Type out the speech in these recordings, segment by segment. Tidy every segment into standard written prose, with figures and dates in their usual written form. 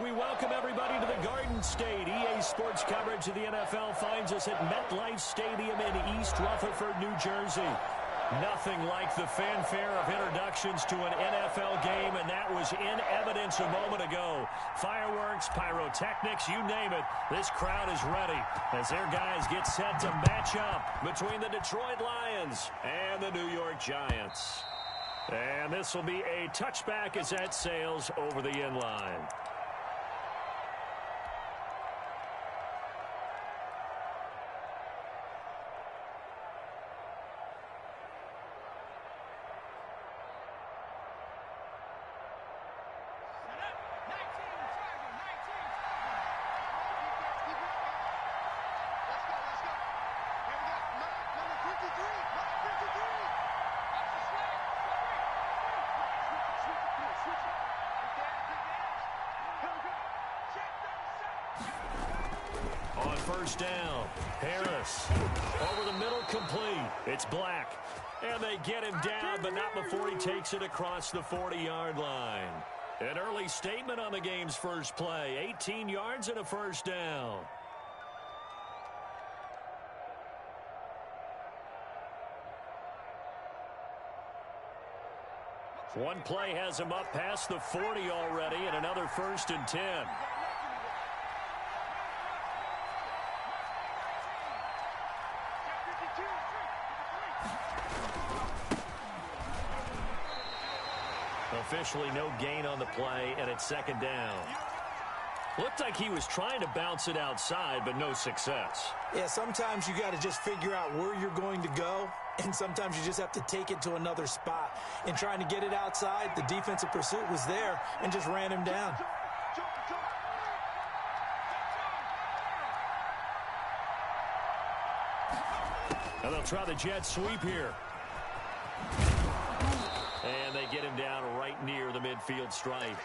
We welcome everybody to the Garden State. EA Sports coverage of the NFL finds us at MetLife Stadium in East Rutherford, New Jersey. Nothing like the fanfare of introductions to an NFL game, and that was in evidence a moment ago. Fireworks, pyrotechnics, you name it. This crowd is ready as their guys get set to match up between the Detroit Lions and the New York Giants. And this will be a touchback as that sails over the end line. First down, Harris over the middle, complete. It's Black, and they get him down, but not before he takes it across the 40-yard line. An early statement on the game's first play, 18 yards and a first down. One play has him up past the 40 already, and another 1st and 10. Officially no gain on the play, and it's 2nd down. Looked like he was trying to bounce it outside, but no success. Yeah, sometimes you got to just figure out where you're going to go, and sometimes you just have to take it to another spot. In trying to get it outside, the defensive pursuit was there and just ran him down. And they'll try the jet sweep here. And they get him down right near the midfield stripe.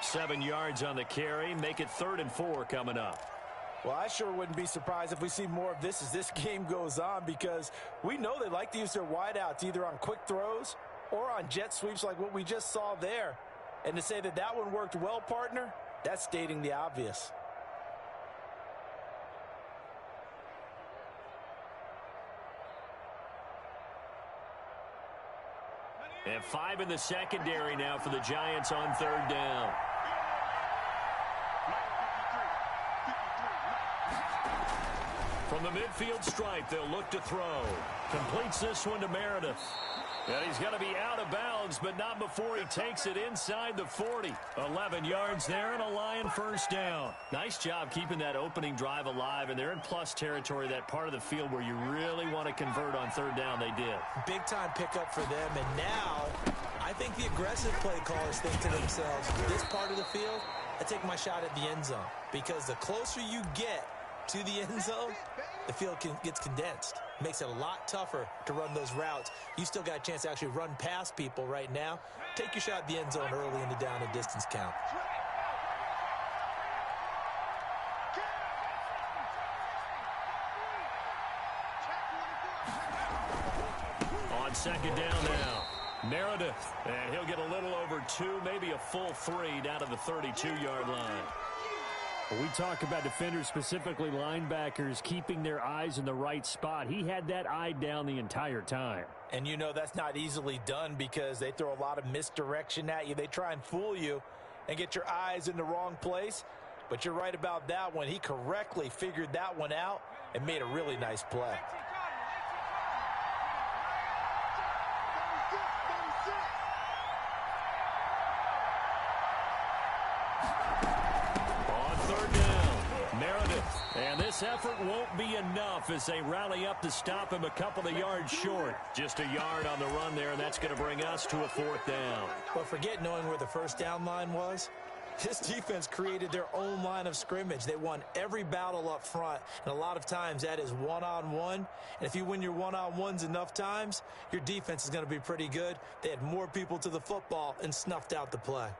7 yards on the carry. Make it 3rd and 4 coming up. Well, I sure wouldn't be surprised if we see more of this as this game goes on, because we know they like to use their wideouts either on quick throws or on jet sweeps like what we just saw there. And to say that that one worked well, partner, that's stating the obvious. And 5 in the secondary now for the Giants on 3rd down. From the midfield stripe, they'll look to throw. Completes this one to Meredith. And he's going to be out of bounds, but not before he takes it inside the 40. 11 yards there and a Lion 1st down. Nice job keeping that opening drive alive, and they're in plus territory, that part of the field where you really want to convert on 3rd down. They did. Big-time pickup for them, and now I think the aggressive play callers think to themselves, this part of the field, I take my shot at the end zone, because the closer you get to the end zone, the field gets condensed. Makes it a lot tougher to run those routes. You still got a chance to actually run past people right now. Take your shot at the end zone early in the down and distance count. On 2nd down now, Meredith. And he'll get a little over 2, maybe a full 3 down to the 32-yard line. We talk about defenders, specifically linebackers, keeping their eyes in the right spot. He had that eye down the entire time. And you know that's not easily done, because they throw a lot of misdirection at you. They try and fool you and get your eyes in the wrong place. But you're right about that one. He correctly figured that one out and made a really nice play. And this effort won't be enough as they rally up to stop him a couple of yards short. Just a yard on the run there, and that's going to bring us to a 4th down. Well, forget knowing where the 1st down line was. This defense created their own line of scrimmage. They won every battle up front, and a lot of times that is one-on-one. And if you win your one-on-ones enough times, your defense is going to be pretty good. They had more people to the football and snuffed out the play.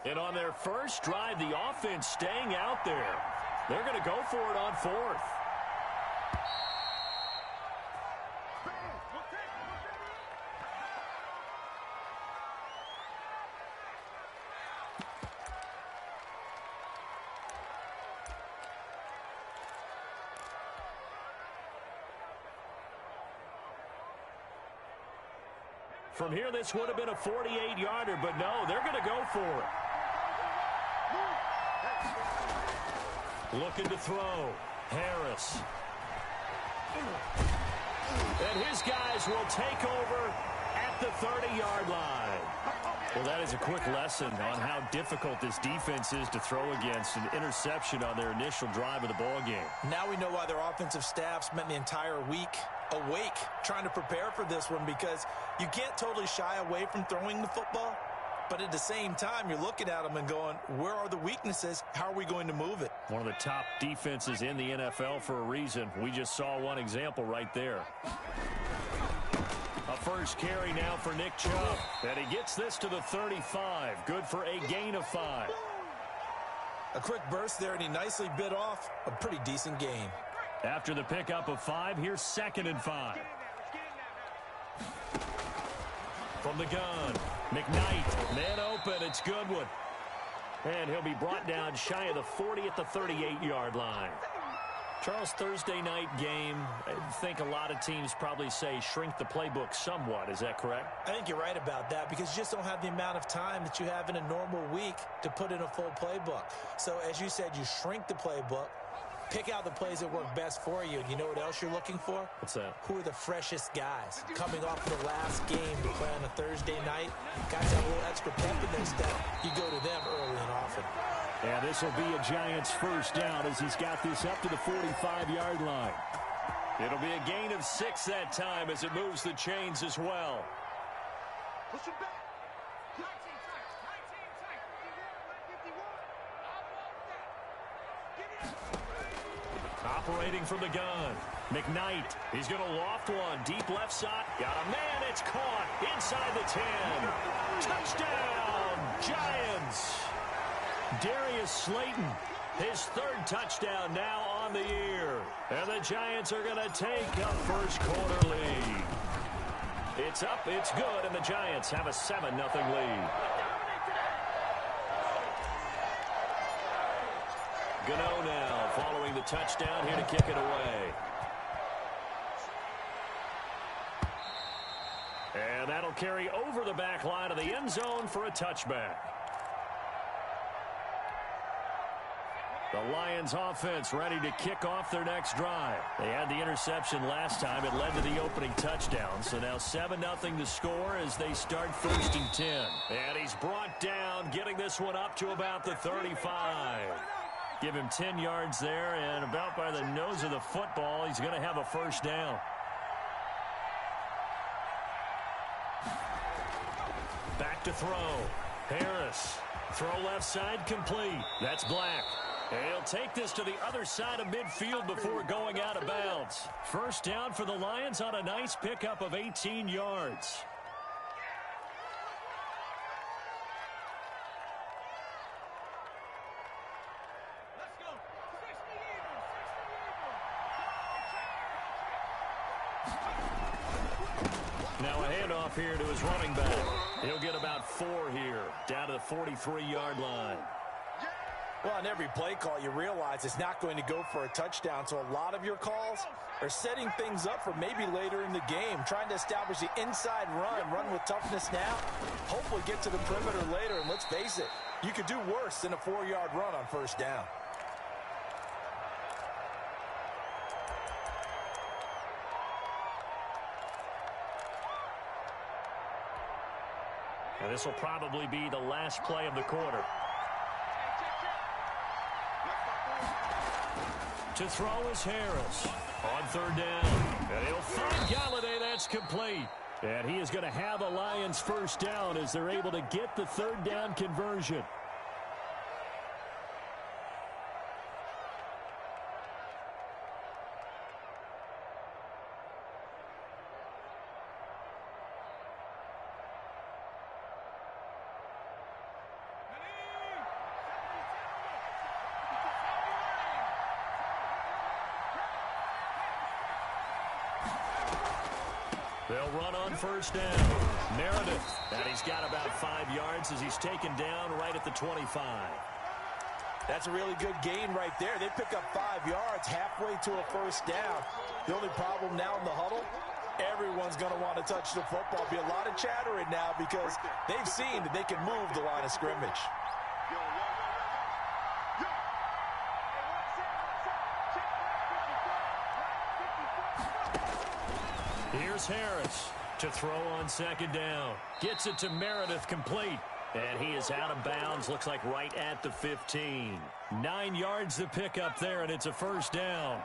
And on their first drive, the offense staying out there. They're going to go for it on fourth. From here, this would have been a 48-yarder, but no, they're going to go for it. Looking to throw. Harris. And his guys will take over at the 30-yard line. Well, that is a quick lesson on how difficult this defense is to throw against. An interception on their initial drive of the ball game. Now we know why their offensive staff spent the entire week awake trying to prepare for this one, because you can't totally shy away from throwing the football. But at the same time, you're looking at them and going, where are the weaknesses? How are we going to move it? One of the top defenses in the NFL for a reason. We just saw one example right there. A first carry now for Nick Chubb. And he gets this to the 35. Good for a gain of 5. A quick burst there, and he nicely bit off a pretty decent gain. After the pickup of 5, here's 2nd and 5. From the gun, McKnight, man open, it's Goodwin. And he'll be brought down shy of the 40 at the 38-yard line. Charles, Thursday night game, I think a lot of teams probably say shrink the playbook somewhat. Is that correct? I think you're right about that, because you just don't have the amount of time that you have in a normal week to put in a full playbook. So as you said, you shrink the playbook, pick out the plays that work best for you. And you know what else you're looking for? What's that? Who are the freshest guys coming off the last game to play on a Thursday night? Guys have a little extra pep in their step. You go to them early and often. And this will be a Giants first down as he's got this up to the 45-yard line. It'll be a gain of 6 that time as it moves the chains as well. Push him back. Operating from the gun. McKnight. He's going to loft one. Deep left side. Got a man. It's caught. Inside the 10. Touchdown, Giants. Darius Slayton. His 3rd touchdown now on the year. And the Giants are going to take a first quarter lead. It's up. It's good. And the Giants have a 7-0 lead. Gano now following the touchdown here to kick it away. And that'll carry over the back line of the end zone for a touchback. The Lions offense ready to kick off their next drive. They had the interception last time. It led to the opening touchdown. So now 7-0 to score as they start 1st and 10. And he's brought down, getting this one up to about the 35. Give him 10 yards there, and about by the nose of the football, he's going to have a first down. Back to throw. Harris. Throw left side complete. That's Black. And he'll take this to the other side of midfield before going out of bounds. First down for the Lions on a nice pickup of 18 yards. Now a handoff here to his running back. He'll get about 4 here, down to the 43-yard line. Well, on every play call, you realize it's not going to go for a touchdown. So a lot of your calls are setting things up for maybe later in the game, trying to establish the inside run with toughness now, hopefully get to the perimeter later. And let's face it, you could do worse than a 4-yard run on first down. And this will probably be the last play of the quarter. To throw is Harris on 3rd down. And he'll find Galladay. That's complete. And he is going to have a Lions first down as they're able to get the 3rd down conversion. They'll run on first down. Meredith, and he's got about 5 yards as he's taken down right at the 25. That's a really good gain right there. They pick up 5 yards halfway to a first down. The only problem now in the huddle, everyone's going to want to touch the football. Be a lot of chattering now because they've seen that they can move the line of scrimmage. Here's Harris to throw on second down. Gets it to Meredith complete. And he is out of bounds, looks like right at the 15. 9 yards to pick up there, and it's a first down.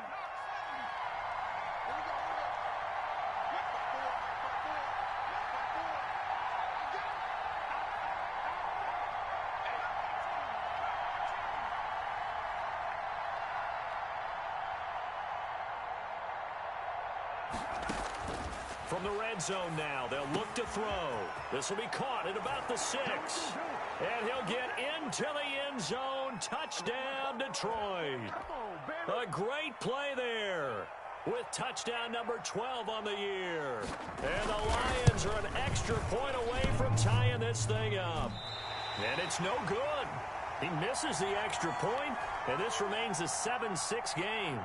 From the red zone now, they'll look to throw. This will be caught at about the 6. And he'll get into the end zone. Touchdown, Detroit. A great play there with touchdown number 12 on the year. And the Lions are an extra point away from tying this thing up. And it's no good. He misses the extra point, and this remains a 7-6 game.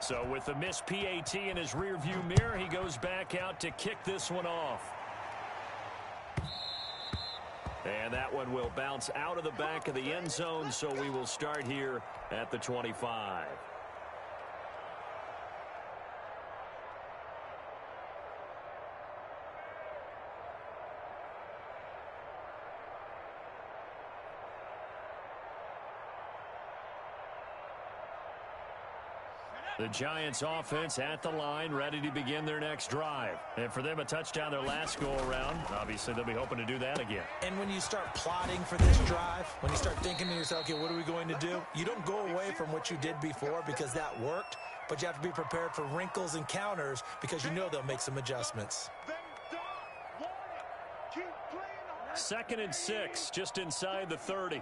So with the missed PAT in his rearview mirror, he goes back out to kick this one off. And that one will bounce out of the back of the end zone, so we will start here at the 25. The Giants offense at the line, ready to begin their next drive. And for them, a touchdown their last go-around. Obviously, they'll be hoping to do that again. And when you start plotting for this drive, when you start thinking to yourself, okay, what are we going to do? You don't go away from what you did before because that worked, but you have to be prepared for wrinkles and counters because you know they'll make some adjustments. 2nd and 6, just inside the 30.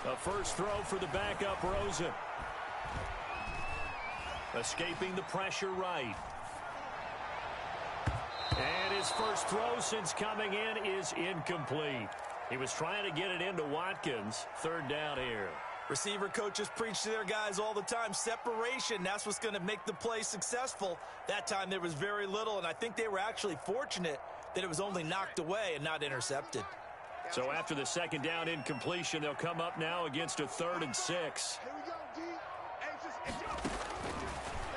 A first throw for the backup, Rosen. Escaping the pressure right. And his first throw since coming in is incomplete. He was trying to get it into Watkins. 3rd down here. Receiver coaches preach to their guys all the time. Separation, that's what's going to make the play successful. That time there was very little, and I think they were actually fortunate that it was only knocked away and not intercepted. So after the 2nd down incompletion, they'll come up now against a 3rd and 6.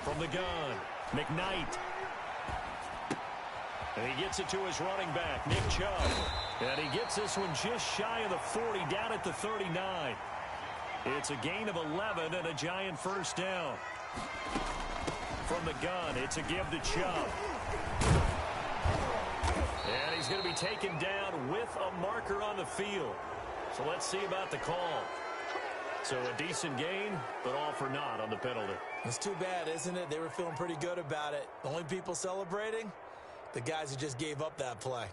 From the gun, McKnight. And he gets it to his running back, Nick Chubb. And he gets this one just shy of the 40, down at the 39. It's a gain of 11 and a Giant first down. From the gun, it's a give to Chubb. And he's going to be taken down with a marker on the field. So let's see about the call. So a decent gain, but all for naught on the penalty. It's too bad, isn't it? They were feeling pretty good about it. The only people celebrating, the guys who just gave up that play.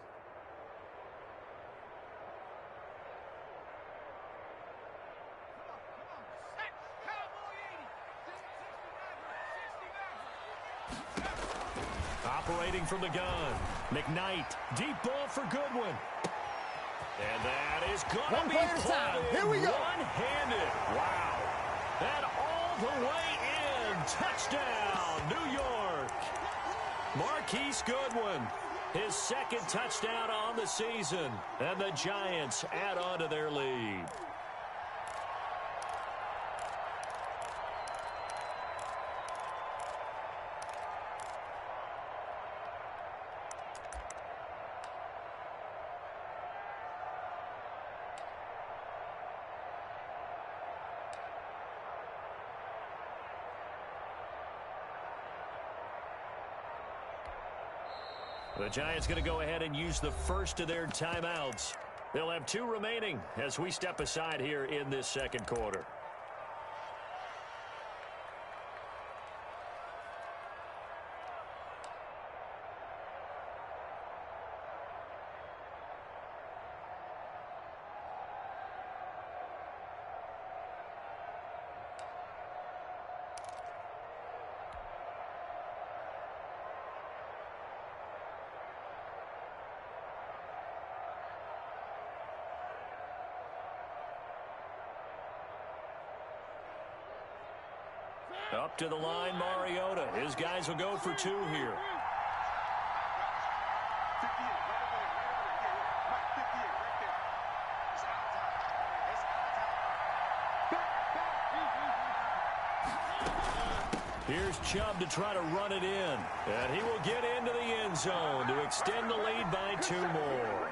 Operating from the gun, McKnight, deep ball for Goodwin. And that is going to be played Here we go. One-handed. Wow. That all the way in. Touchdown, New York. Marquise Goodwin, his 2nd touchdown on the season. And the Giants add on to their lead. The Giants going to go ahead and use the first of their timeouts. They'll have 2 remaining as we step aside here in this second quarter. Up to the line, Mariota. His guys will go for 2 here. Here's Chubb to try to run it in. And he will get into the end zone to extend the lead by 2 more.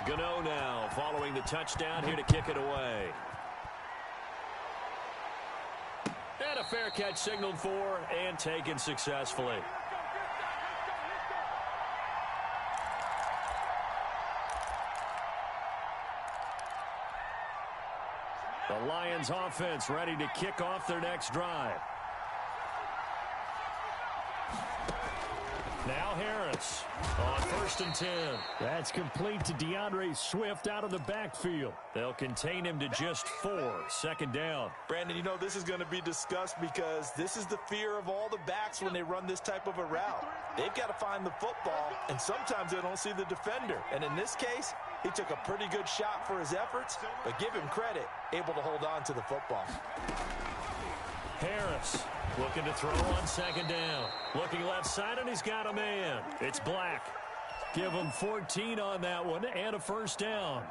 Gano now following the touchdown here to kick it away. And a fair catch signaled for and taken successfully. The Lions offense ready to kick off their next drive. Now Harris on 1st and 10. That's complete to DeAndre Swift out of the backfield. They'll contain him to just 4. Second down. Brandon, you know this is going to be discussed because this is the fear of all the backs when they run this type of a route. They've got to find the football, and sometimes they don't see the defender. And in this case, he took a pretty good shot for his efforts, but give him credit, able to hold on to the football. Harris looking to throw on 2nd down. Looking left side, and he's got a man. It's Black. Give him 14 on that one and a 1st down.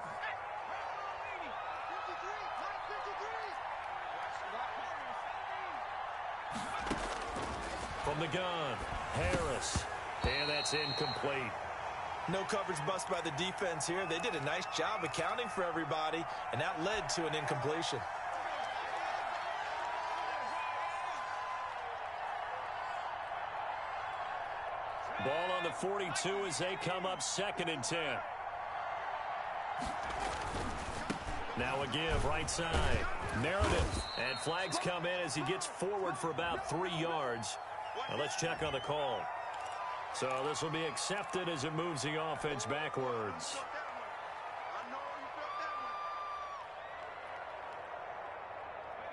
From the gun, Harris. And that's incomplete. No coverage bust by the defense here. They did a nice job accounting for everybody, and that led to an incompletion. Ball on the 42 as they come up 2nd and 10. Now a give right side. Meredith. And flags come in as he gets forward for about 3 yards. Now let's check on the call. So this will be accepted as it moves the offense backwards.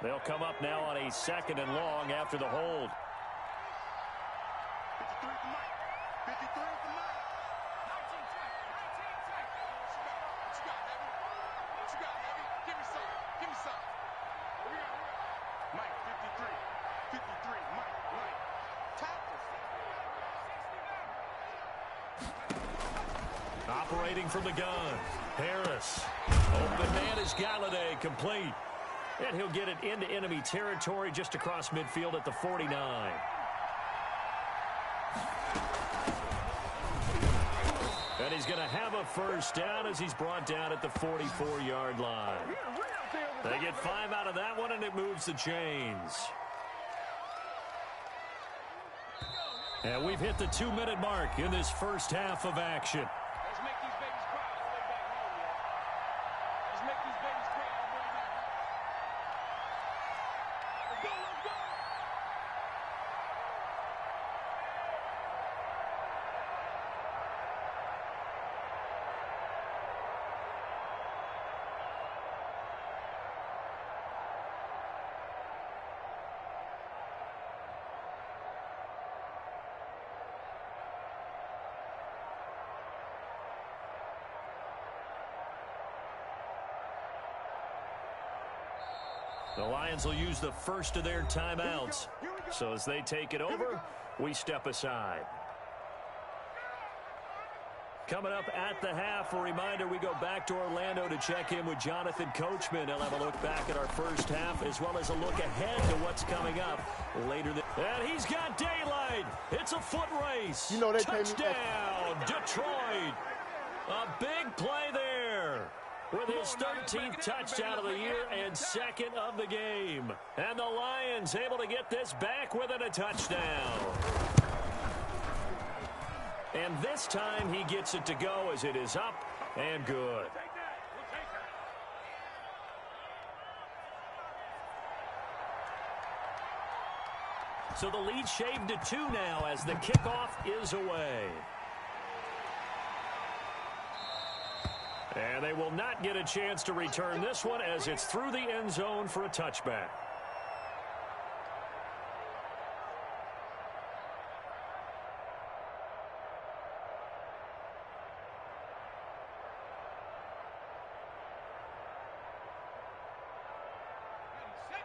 They'll come up now on a 2nd and long after the hold. Operating from the gun, Harris. Open man is Galladay, complete. And he'll get it into enemy territory just across midfield at the 49. And he's going to have a 1st down as he's brought down at the 44-yard line. They get 5 out of that one, and it moves the chains. And we've hit the 2-minute mark in this first half of action. The Lions will use the first of their timeouts. So as they take it over, we step aside. Coming up at the half, a reminder, we go back to Orlando to check in with Jonathan Coachman. He'll have a look back at our first half as well as a look ahead to what's coming up later. And he's got daylight. It's a foot race. You know they touchdown, Detroit. A big play there. with his 13th touchdown of the year and second of the game. And the Lions able to get this back within a touchdown. And this time he gets it to go as it is up and good. So the lead shaved to 2 now as the kickoff is away. And they will not get a chance to return this one as it's through the end zone for a touchback.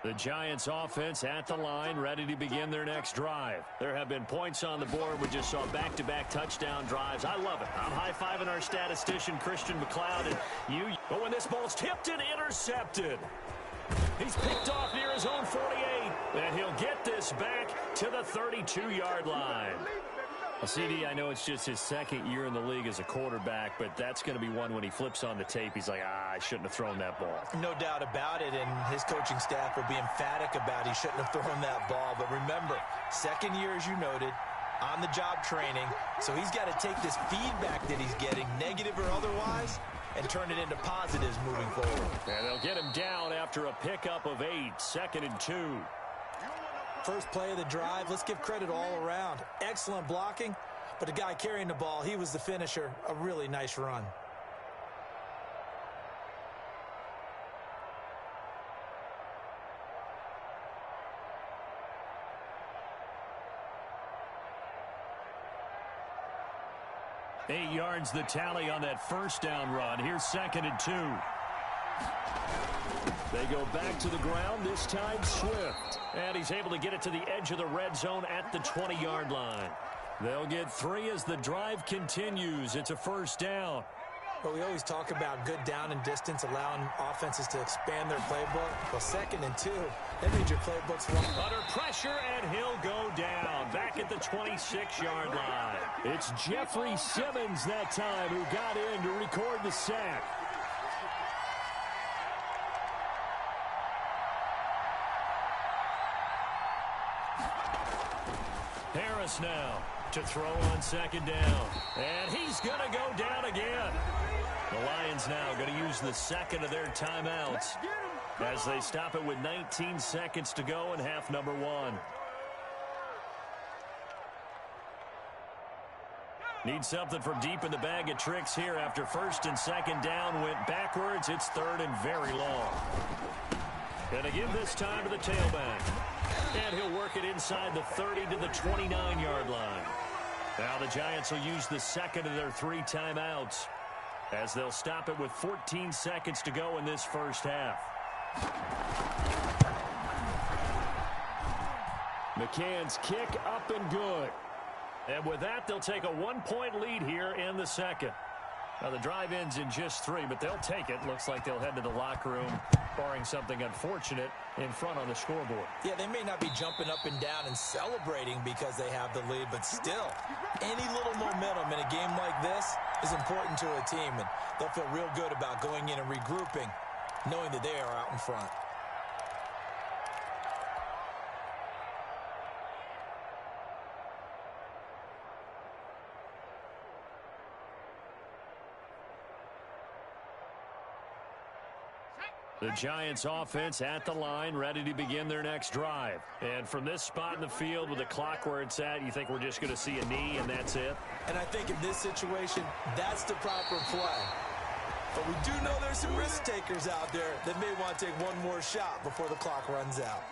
The Giants offense at the line, ready to begin their next drive. There have been points on the board. We just saw back-to-back touchdown drives. I love it. I'm high-fiving our statistician, Christian McLeod, and you. But when this ball's tipped and intercepted, he's picked off near his own 48, and he'll get this back to the 32-yard line. Well, CD, I know it's just his second year in the league as a quarterback, but that's going to be one when he flips on the tape. He's like, I shouldn't have thrown that ball. No doubt about it, and his coaching staff will be emphatic about he shouldn't have thrown that ball. But remember, second year, as you noted, on-the-job training, so he's got to take this feedback that he's getting, negative or otherwise, and turn it into positives moving forward. And they'll get him down after a pickup of 8, 2nd and 2. First play of the drive, let's give credit all around. Excellent blocking, but the guy carrying the ball, he was the finisher. A really nice run. Eight yards the tally on that first down run. Here's 2nd and 2. They go back to the ground, this time Swift. And he's able to get it to the edge of the red zone at the 20-yard line. They'll get 3 as the drive continues. It's a first down. But we always talk about good down and distance, allowing offenses to expand their playbook. Well, 2nd and 2, that means your playbook's wrong. Under pressure, and he'll go down back at the 26-yard line. It's Jeffrey Simmons that time who got in to record the sack. Harris now to throw on 2nd down. And he's going to go down again. The Lions now going to use the second of their timeouts as they stop it with 19 seconds to go in half number 1. Need something from deep in the bag of tricks here after 1st and 2nd down went backwards. It's 3rd and very long. Gonna give this time to the tailback. And he'll work it inside the 30 to the 29-yard line. Now the Giants will use the second of their 3 timeouts as they'll stop it with 14 seconds to go in this first half. McCann's kick up and good. And with that, they'll take a 1-point lead here in the second. Now, the drive ends in just 3, but they'll take it. Looks like they'll head to the locker room, barring something unfortunate in front on the scoreboard. Yeah, they may not be jumping up and down and celebrating because they have the lead, but still, any little momentum in a game like this is important to a team, and they'll feel real good about going in and regrouping, knowing that they are out in front. The Giants offense at the line, ready to begin their next drive. And from this spot in the field with the clock where it's at, you think we're just going to see a knee and that's it? And I think in this situation, that's the proper play. But we do know there's some risk takers out there that may want to take one more shot before the clock runs out.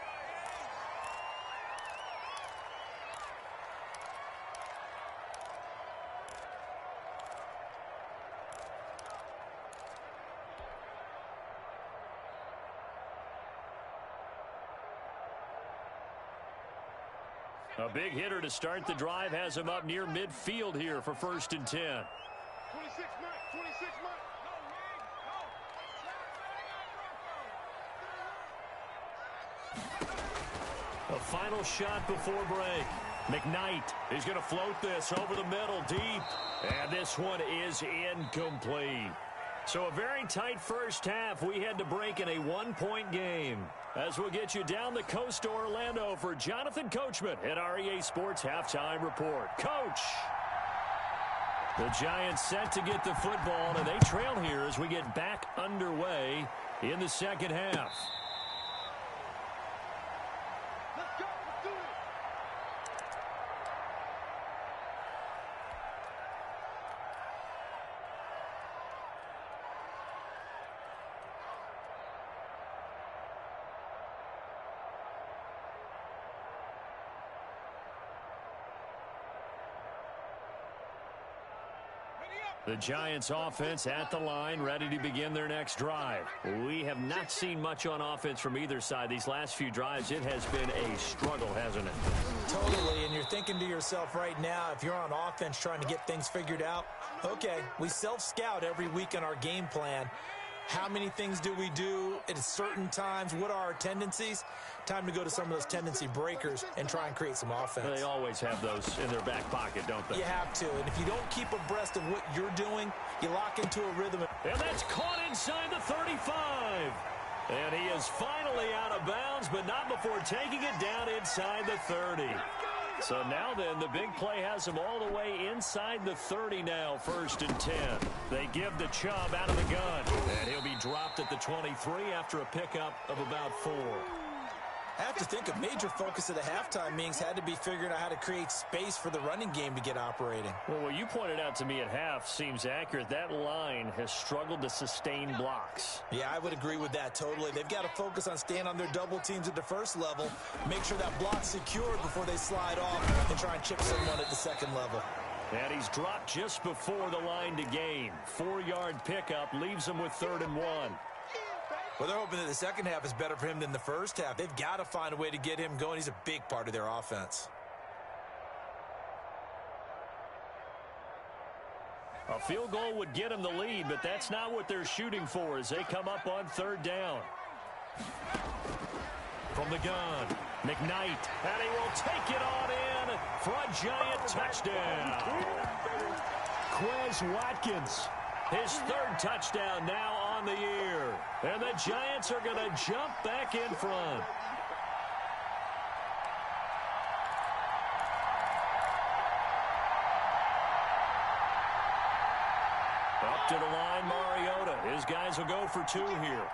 A big hitter to start the drive has him up near midfield here for 1st and 10. 26 A final shot before break. McKnight is going to float this over the middle deep. And this one is incomplete. So a very tight first half. We had to break in a one-point game. As we'll get you down the coast to Orlando for Jonathan Coachman at our EA Sports Halftime Report. Coach! The Giants set to get the football, and they trail here as we get back underway in the second half. Let's go. Let's do it. The Giants offense at the line, ready to begin their next drive. We have not seen much on offense from either side. These last few drives, it has been a struggle, hasn't it? Totally, and you're thinking to yourself right now, if you're on offense trying to get things figured out, okay, we self-scout every week in our game plan. How many things do we do at certain times? What are our tendencies? Time to go to some of those tendency breakers and try and create some offense. They always have those in their back pocket, don't they? You have to, and if you don't keep abreast of what you're doing, you lock into a rhythm. And that's caught inside the 35. And he is finally out of bounds, but not before taking it down inside the 30. So now then, the big play has him all the way inside the 30 now, 1st and 10. They give the Chubb out of the gun, and he'll be dropped at the 23 after a pickup of about 4. I have to think a major focus of the halftime meetings had to be figuring out how to create space for the running game to get operating. Well, what you pointed out to me at half seems accurate. That line has struggled to sustain blocks. Yeah, I would agree with that totally. They've got to focus on staying on their double teams at the first level, make sure that block's secured before they slide off and try and chip someone at the second level. And he's dropped just before the line to gain. 4-yard pickup leaves him with 3rd and 1. Well, they're hoping that the second half is better for him than the first half. They've got to find a way to get him going. He's a big part of their offense. A field goal would get him the lead, but that's not what they're shooting for as they come up on 3rd down. From the gun, McKnight, and he will take it on in for a Giant touchdown. Quez Watkins, his 3rd touchdown now on the year. And the Giants are going to jump back in front. Up to the line, Mariota. His guys will go for 2 here.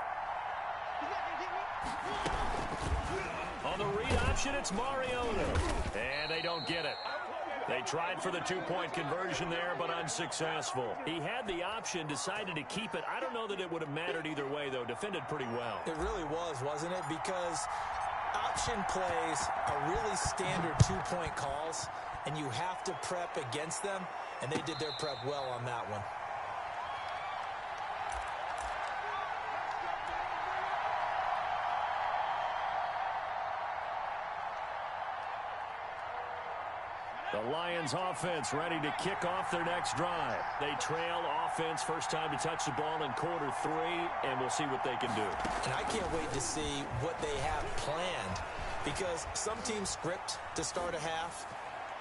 On the read option, it's Mariota. And they don't get it. They tried for the 2-point conversion there, but unsuccessful. He had the option, decided to keep it. I don't know that it would have mattered either way, though. Defended pretty well. It really was, wasn't it? Because option plays are really standard 2-point calls, and you have to prep against them, and they did their prep well on that one. The Lions offense ready to kick off their next drive. They trail offense, first time to touch the ball in quarter 3, and we'll see what they can do. And I can't wait to see what they have planned, because some teams script to start a half.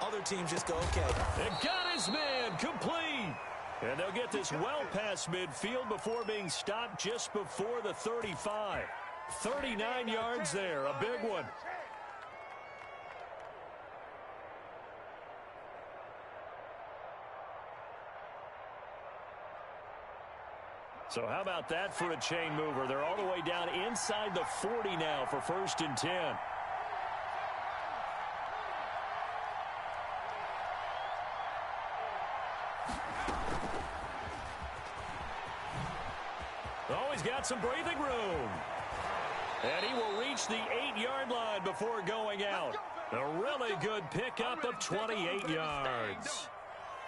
Other teams just go, okay. And got his man complete. And they'll get this well past midfield before being stopped just before the 35. 39 yards there, a big one. So how about that for a chain mover? They're all the way down inside the 40 now for 1st and 10. Oh, he's got some breathing room. And he will reach the 8-yard line before going out. A really good pickup of 28 yards.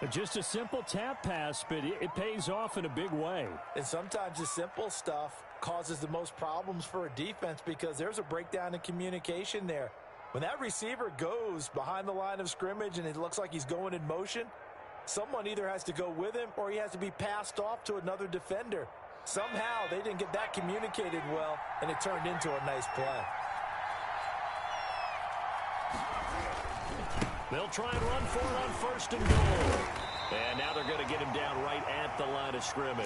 Just a simple tap pass, but it pays off in a big way. And sometimes the simple stuff causes the most problems for a defense because there's a breakdown in communication there. When that receiver goes behind the line of scrimmage and it looks like he's going in motion, someone either has to go with him or he has to be passed off to another defender. Somehow they didn't get that communicated well, and it turned into a nice play. They'll try and run for it on 1st and goal. And now they're going to get him down right at the line of scrimmage.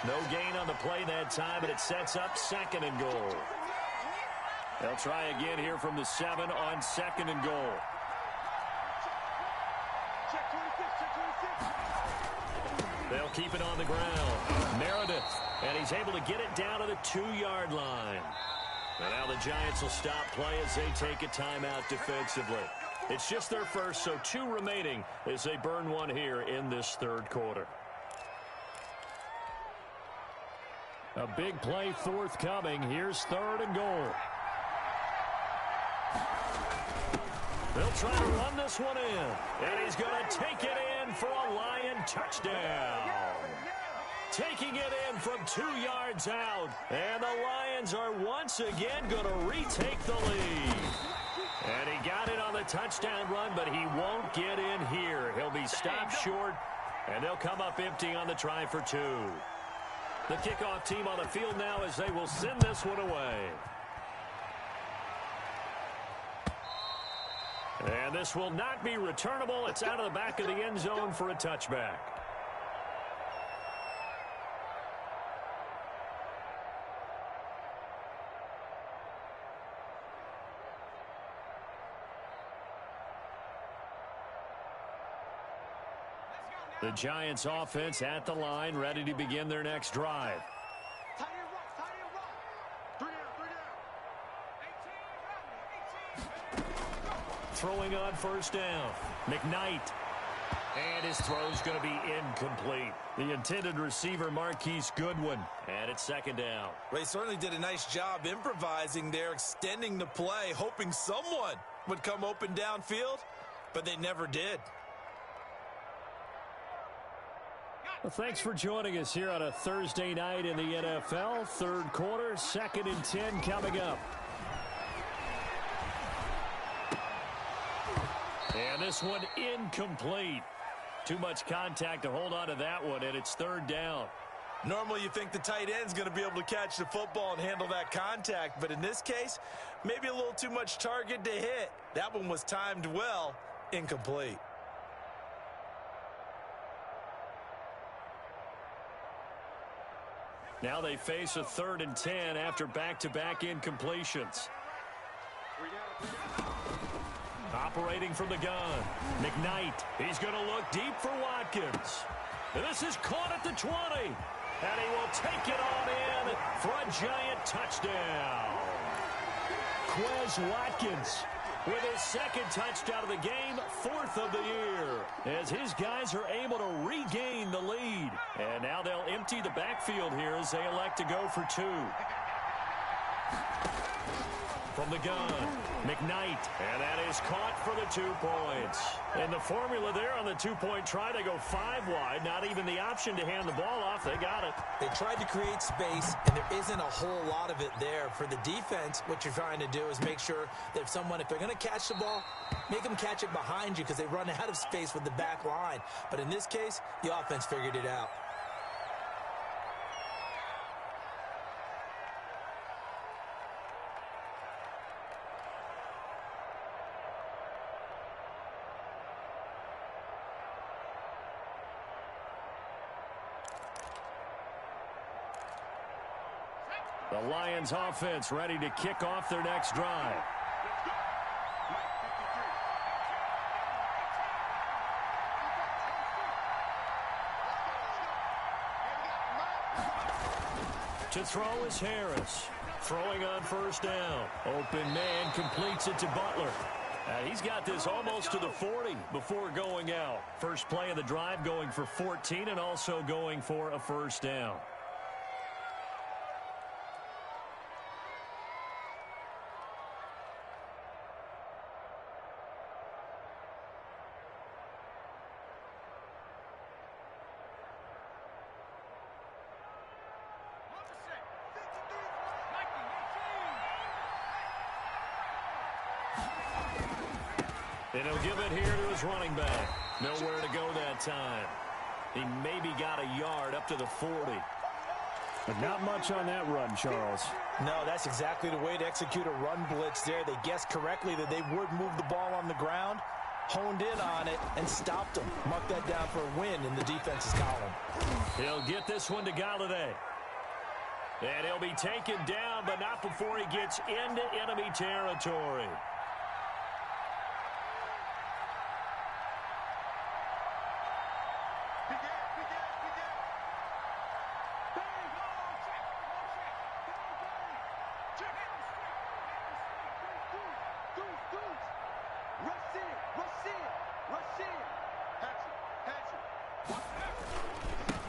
No gain on the play that time, and it sets up 2nd and goal. They'll try again here from the 7 on 2nd and goal. Check 26, check 26. They'll keep it on the ground. Meredith, and he's able to get it down to the 2-yard line. And now the Giants will stop play as they take a timeout defensively. It's just their first, so 2 remaining as they burn one here in this 3rd quarter. A big play forthcoming. Here's 3rd and goal. They'll try to run this one in, and he's going to take it in for a Lion touchdown. Taking it in from 2 yards out, and the Lions are once again going to retake the lead. And he got it on the touchdown run, but he won't get in here. He'll be stopped short, and they'll come up empty on the try for 2. The kickoff team on the field now as they will send this one away. And this will not be returnable. It's out of the back of the end zone for a touchback. The Giants offense at the line, ready to begin their next drive. Tight end rock, tight end rock. 3 down, 3 down. Throwing on 1st down. McKnight. And his throw's going to be incomplete. The intended receiver, Marquise Goodwin. And it's 2nd down. They certainly did a nice job improvising there, extending the play, hoping someone would come open downfield, but they never did. Well, thanks for joining us here on a Thursday night in the NFL. 3rd quarter, 2nd and 10 coming up. And this one incomplete. Too much contact to hold on to that one, and it's 3rd down. Normally you think the tight end's going to be able to catch the football and handle that contact, but in this case, maybe a little too much target to hit. That one was timed well, incomplete. Now they face a 3rd and 10 after back-to-back incompletions. Operating from the gun, McKnight. He's going to look deep for Watkins. And this is caught at the 20. And he will take it on in for a Giant touchdown. Quez Watkins with his 2nd touchdown of the game, 4th of the year, as his guys are able to regain the lead. And now they'll empty the backfield here as they elect to go for 2. From the gun, McKnight, and that is caught for the 2 points. And the formula there on the 2-point try, they go 5 wide, not even the option to hand the ball off. They got it. They tried to create space, and there isn't a whole lot of it there. For the defense, what you're trying to do is make sure that if they're going to catch the ball, make them catch it behind you because they run out of space with the back line. But in this case, the offense figured it out. The Lions offense ready to kick off their next drive. To throw is Harris. Throwing on 1st down. Open man completes it to Butler. He's got this almost to the 40 before going out. First play of the drive going for 14 and also going for a 1st down. And he'll give it here to his running back. Nowhere to go that time. He maybe got a yard up to the 40. But not much on that run, Charles. No, that's exactly the way to execute a run blitz there. They guessed correctly that they would move the ball on the ground, honed in on it, and stopped him. Mark that down for a win in the defense's column. He'll get this one to Galladay. And he'll be taken down, but not before he gets into enemy territory.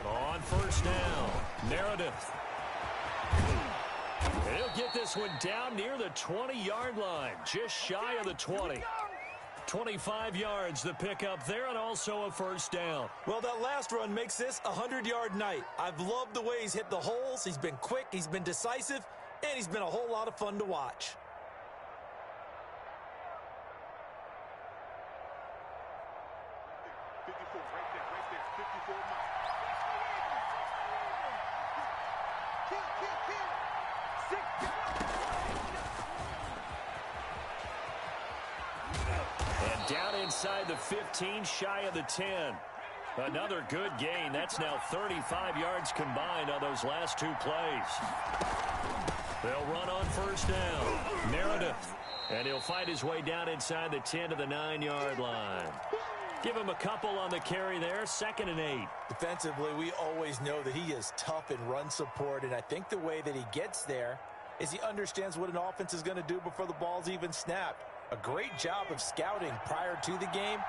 On first down, Meredith. And he'll get this one down near the 20-yard line, just shy of the 20. 25 yards the pickup there, and also a first down. Well, that last run makes this a 100-yard night. I've loved the way he's hit the holes. He's been quick, he's been decisive, and he's been a whole lot of fun to watch. And down inside the 15, shy of the 10. Another good gain. That's now 35 yards combined on those last two plays. They'll run on first down. Meredith. And he'll find his way down inside the 10 to the 9-yard line. Give him a couple on the carry there. 2nd and 8. Defensively, we always know that he is tough in run support, and I think the way that he gets there is he understands what an offense is going to do before the ball's even snapped. A great job of scouting prior to the game,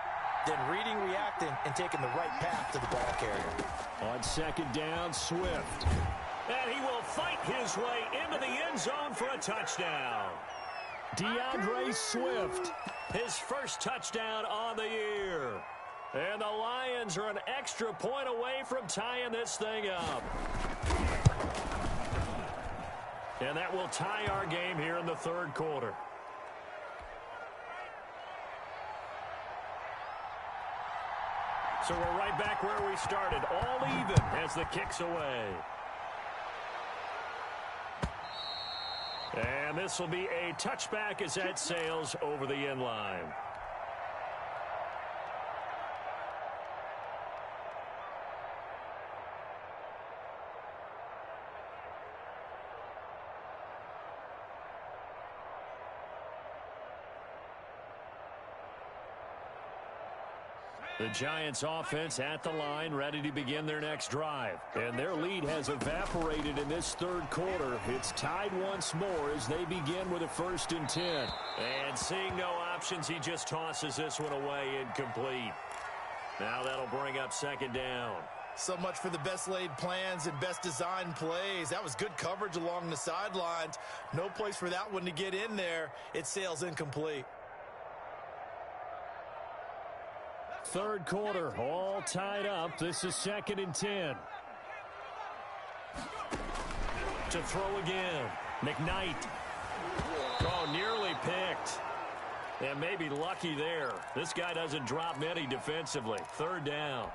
then reading, reacting, and taking the right path to the ball carrier. On 2nd down, Swift. And he will fight his way into the end zone for a touchdown. DeAndre Swift, his first touchdown on the year. And the Lions are an extra point away from tying this thing up. And that will tie our game here in the 3rd quarter. So we're right back where we started, all even as the kick's away. And this will be a touchback as that sails over the end line. The Giants offense at the line, ready to begin their next drive. And their lead has evaporated in this 3rd quarter. It's tied once more as they begin with a 1st and 10. And seeing no options, he just tosses this one away incomplete. Now that'll bring up 2nd down. So much for the best laid plans and best designed plays. That was good coverage along the sidelines. No place for that one to get in there. It sails incomplete. 3rd quarter, all tied up. This is 2nd and 10. To throw again. McKnight. Oh, nearly picked. And maybe lucky there. This guy doesn't drop many defensively. 3rd down.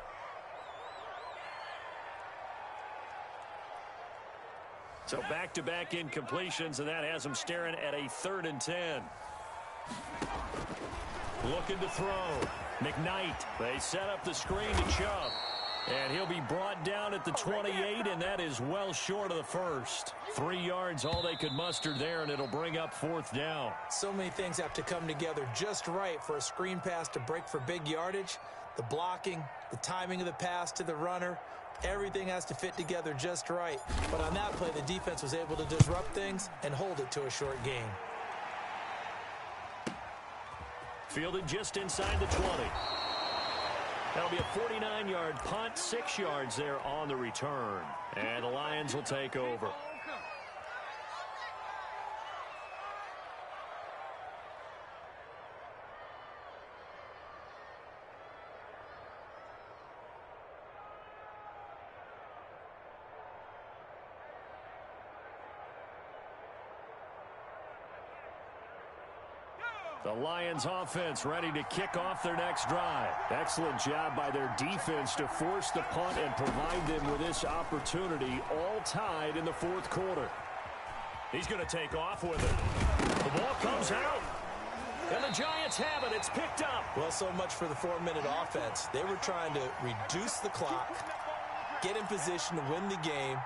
So back-to-back incompletions, and that has him staring at a 3rd and 10. Looking to throw. McKnight. They set up the screen to Chubb. And he'll be brought down at the 28, and that is well short of the first. 3 yards, all they could muster there, and it'll bring up 4th down. So many things have to come together just right for a screen pass to break for big yardage. The blocking, the timing of the pass to the runner, everything has to fit together just right. But on that play, the defense was able to disrupt things and hold it to a short gain. Fielded just inside the 20. That'll be a 49-yard punt, 6 yards there on the return. And the Lions will take over. The Lions offense ready to kick off their next drive. Excellent job by their defense to force the punt and provide them with this opportunity, all tied in the 4th quarter. He's going to take off with it. The ball comes out. And the Giants have it. It's picked up. Well, so much for the 4-minute offense. They were trying to reduce the clock, get in position to win the game,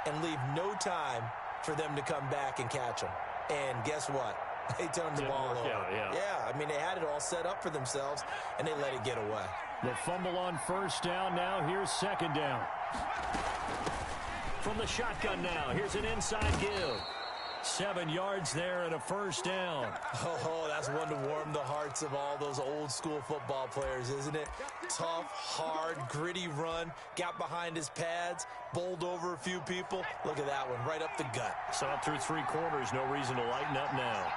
and leave no time for them to come back and catch them. And guess what? They turned the ball over. Yeah, I mean, they had it all set up for themselves, and they let it get away. The fumble on first down now. Here's second down. From the shotgun now, here's an inside give. 7 yards there and a first down. Oh, that's one to warm the hearts of all those old school football players, isn't it? Tough, hard, gritty run, got behind his pads, bowled over a few people. Look at that one, right up the gut. Saw it through 3 quarters, no reason to lighten up now.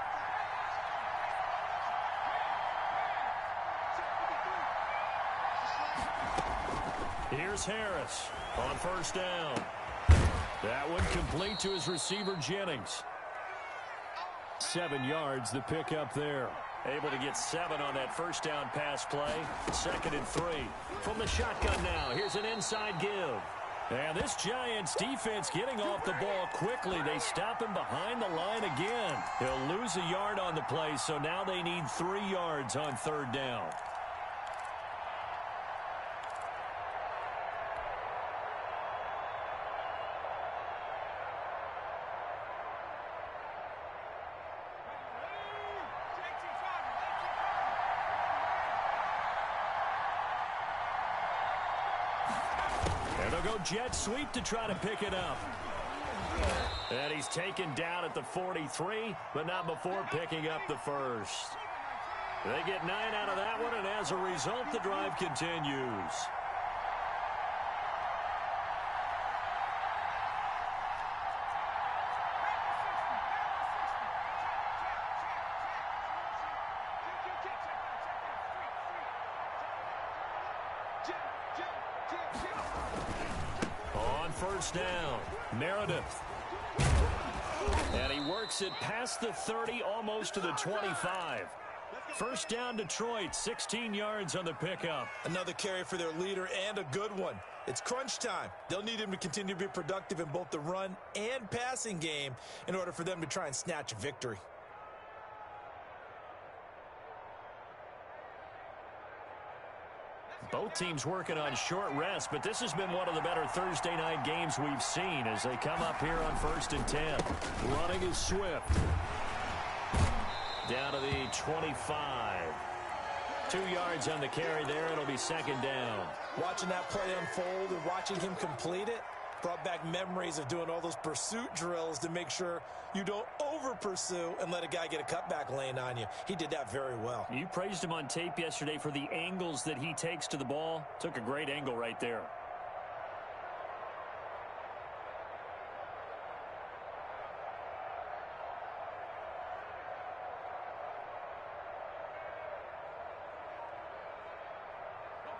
Here's Harris on first down. That one complete to his receiver, Jennings. 7 yards, the pickup there. Able to get 7 on that first down pass play. 2nd and 3. From the shotgun now, here's an inside give. And this Giants defense getting off the ball quickly. They stop him behind the line again. He'll lose a yard on the play, so now they need 3 yards on 3rd down. And they'll go jet sweep to try to pick it up. And he's taken down at the 43, but not before picking up the first. They get 9 out of that one, and as a result, the drive continues. On first down, Meredith. And he works it past the 30, almost to the 25. First down, Detroit, 16 yards on the pickup. Another carry for their leader and a good one. It's crunch time. They'll need him to continue to be productive in both the run and passing game in order for them to try and snatch a victory. Both teams working on short rest, but this has been one of the better Thursday night games we've seen as they come up here on 1st and 10. Running is Swift. Down to the 25. 2 yards on the carry there. It'll be 2nd down. Watching that play unfold and watching him complete it brought back memories of doing all those pursuit drills to make sure you don't over-pursue and let a guy get a cutback lane on you. He did that very well. You praised him on tape yesterday for the angles that he takes to the ball. Took a great angle right there.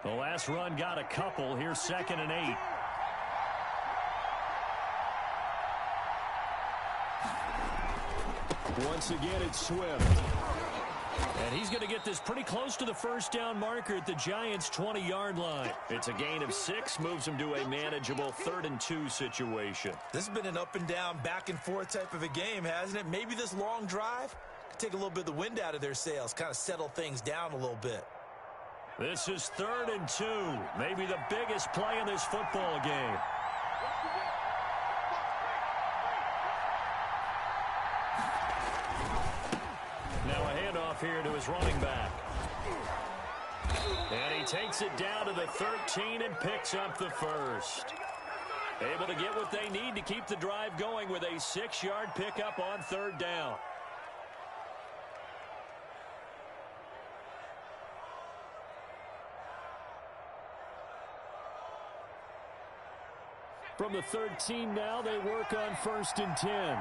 The last run got a couple. Here's 2nd and 8. Once again, it's Swift. And he's going to get this pretty close to the first down marker at the Giants' 20-yard line. It's a gain of 6, moves him to a manageable 3rd and 2 situation. This has been an up and down, back and forth type of a game, hasn't it? Maybe this long drive could take a little bit of the wind out of their sails, kind of settle things down a little bit. This is 3rd and 2, maybe the biggest play in this football game. Now a handoff here to his running back. And he takes it down to the 13 and picks up the first. Able to get what they need to keep the drive going with a 6-yard pickup on 3rd down. From the 13 now, they work on 1st and 10.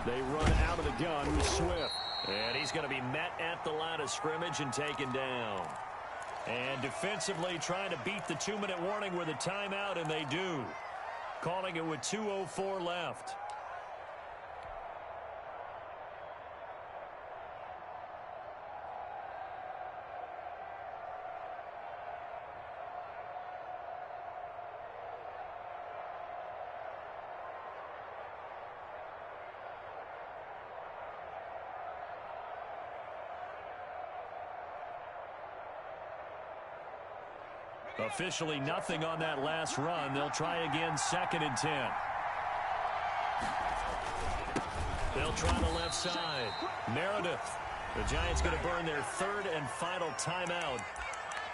They run out of the gun with Swift. And he's going to be met at the line of scrimmage and taken down. And defensively trying to beat the 2-minute warning with a timeout, and they do. Calling it with 2:04 left. Officially nothing on that last run. They'll try again, 2nd and 10. They'll try the left side. Meredith. The Giants going to burn their 3rd and final timeout.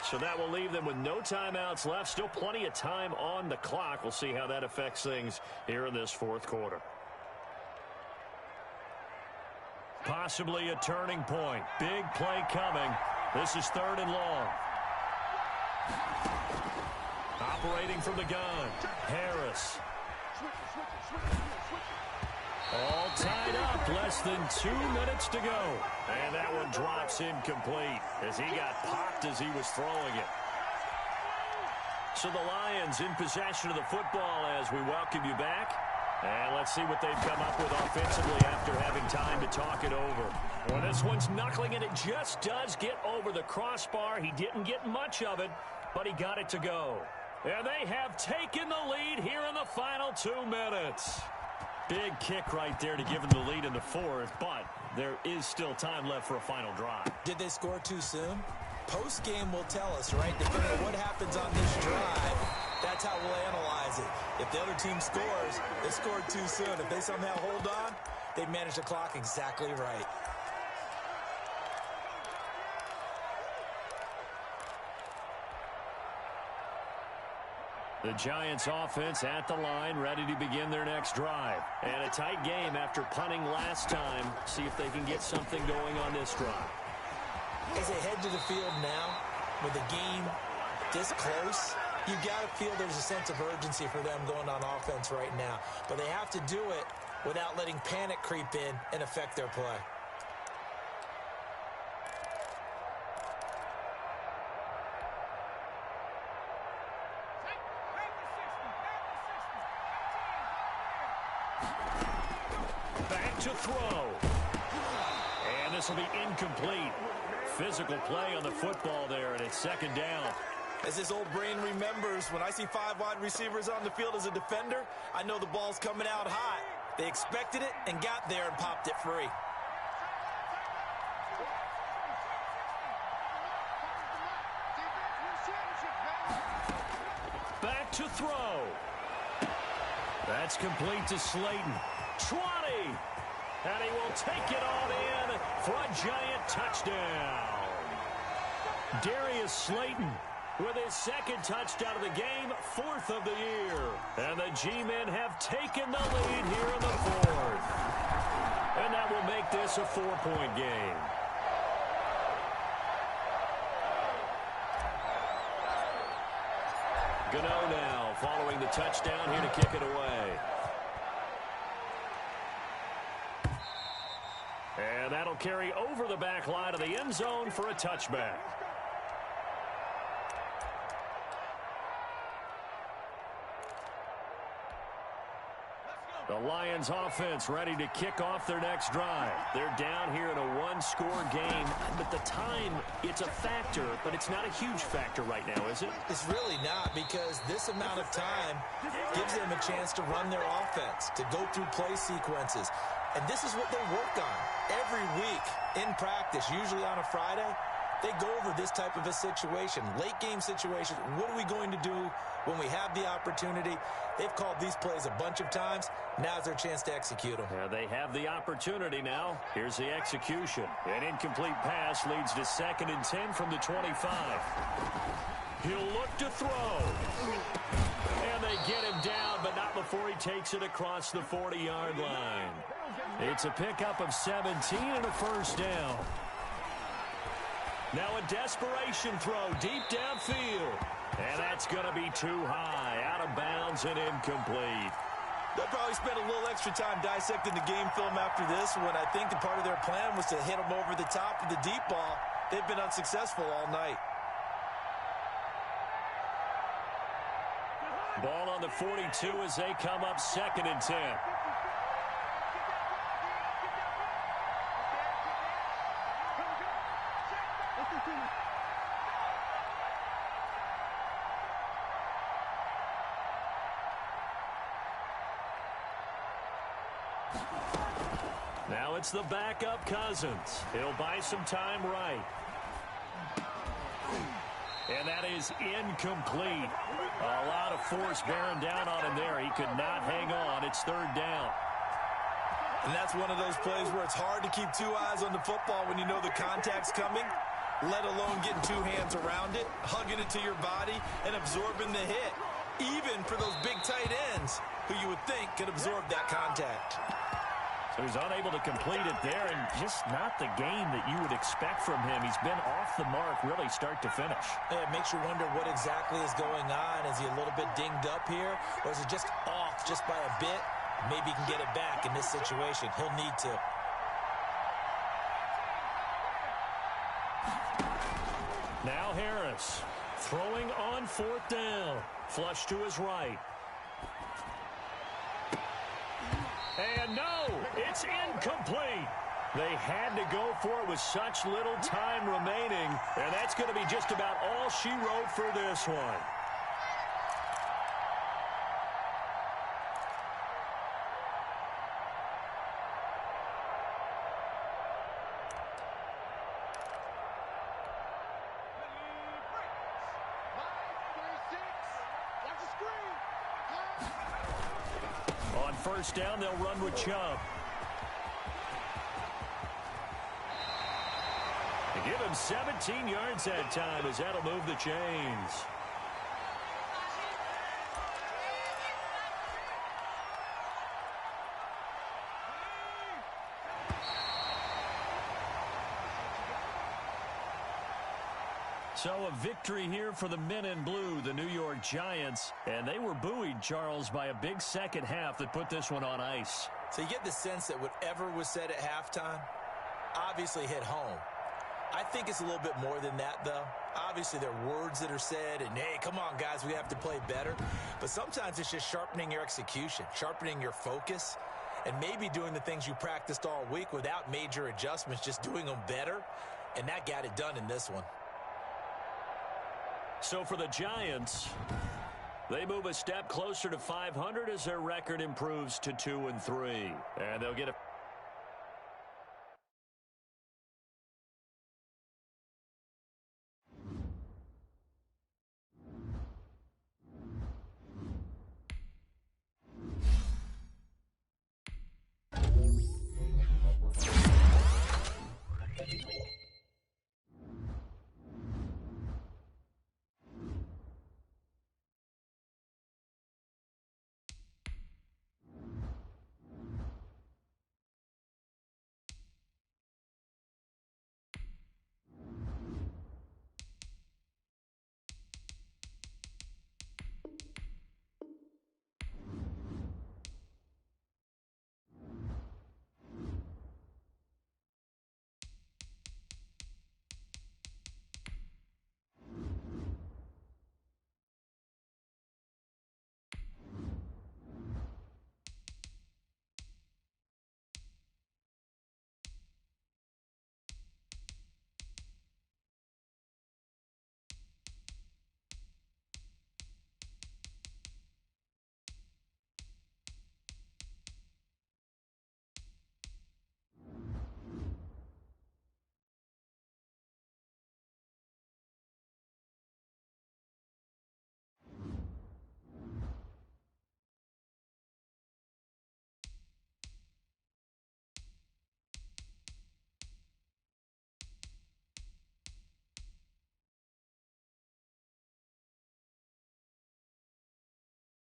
So that will leave them with no timeouts left. Still plenty of time on the clock. We'll see how that affects things here in this 4th quarter. Possibly a turning point. Big play coming. This is 3rd and long. Operating from the gun. Harris. All tied up. Less than 2 minutes to go. And that one drops incomplete as he got popped as he was throwing it. So the Lions in possession of the football as we welcome you back. And let's see what they've come up with offensively after having time to talk it over. Well, this one's knuckling, and it just does get over the crossbar. He didn't get much of it, but he got it to go. And they have taken the lead here in the final 2 minutes. Big kick right there to give them the lead in the 4th, but there is still time left for a final drive. Did they score too soon? Post-game will tell us, right? Depending on what happens on this drive, that's how we'll analyze it. If the other team scores, they scored too soon. If they somehow hold on, they manage the clock exactly right. The Giants offense at the line, ready to begin their next drive. And a tight game after punting last time. See if they can get something going on this drive. As they head to the field now, with the game this close, you got to feel there's a sense of urgency for them going on offense right now. But they have to do it without letting panic creep in and affect their play. Back to throw. And this will be incomplete. Physical play on the football there, and it's 2nd down. As his old brain remembers, when I see 5 wide receivers on the field as a defender, I know the ball's coming out hot. They expected it and got there and popped it free. Back to throw. That's complete to Slayton. 20. And he will take it on in for a Giant touchdown. Darius Slayton with his 2nd touchdown of the game, 4th of the year. And the G-men have taken the lead here in the 4th. And that will make this a 4-point game. Gano now following the touchdown here to kick it away. And that'll carry over the back line of the end zone for a touchback. The Lions offense ready to kick off their next drive. They're down here in a 1-score game, but the time, it's a factor, but it's not a huge factor right now, is it? It's really not, because this amount of time gives them a chance to run their offense, to go through play sequences. And this is what they work on every week in practice, usually on a Friday. They go over this type of a situation, late game situation. What are we going to do when we have the opportunity? They've called these plays a bunch of times. Now's their chance to execute them. Yeah, they have the opportunity now. Here's the execution. An incomplete pass leads to 2nd and 10 from the 25. He'll look to throw. And they get him down, but not before he takes it across the 40-yard line. It's a pickup of 17 and a 1st down. Now a desperation throw deep downfield. And that's going to be too high, out of bounds and incomplete. They'll probably spend a little extra time dissecting the game film after this one. I think the part of their plan was to hit them over the top of the deep ball. They've been unsuccessful all night. Ball on the 42 as they come up 2nd and 10. Now it's the backup Cousins. He'll buy some time right. And that is incomplete. A lot of force bearing down on him there. He could not hang on. It's third down. And that's one of those plays where it's hard to keep two eyes on the football when you know the contact's coming, let alone getting two hands around it, hugging it to your body, and absorbing the hit, even for those big tight ends who you would think could absorb that contact. So he's unable to complete it there, and just not the game that you would expect from him. He's been off the mark really start to finish. Yeah, it makes you wonder what exactly is going on. Is he a little bit dinged up here, or is it just off just by a bit? Maybe he can get it back in this situation. He'll need to. Now Harris throwing on fourth down. Flush to his right. And no, it's incomplete. They had to go for it with such little time remaining, and that's going to be just about all she wrote for this one. On first down, they'll run with Chubb. They give him 17 yards that time as that'll move the chains. So a victory here for the men in blue, the New York Giants. And they were buoyed, Charles, by a big second half that put this one on ice. So you get the sense that whatever was said at halftime obviously hit home. I think it's a little bit more than that, though. Obviously, there are words that are said, and, hey, come on, guys, we have to play better. But sometimes it's just sharpening your execution, sharpening your focus, and maybe doing the things you practiced all week without major adjustments, just doing them better. And that got it done in this one. So for the Giants, they move a step closer to 500 as their record improves to 2-3. And they'll get a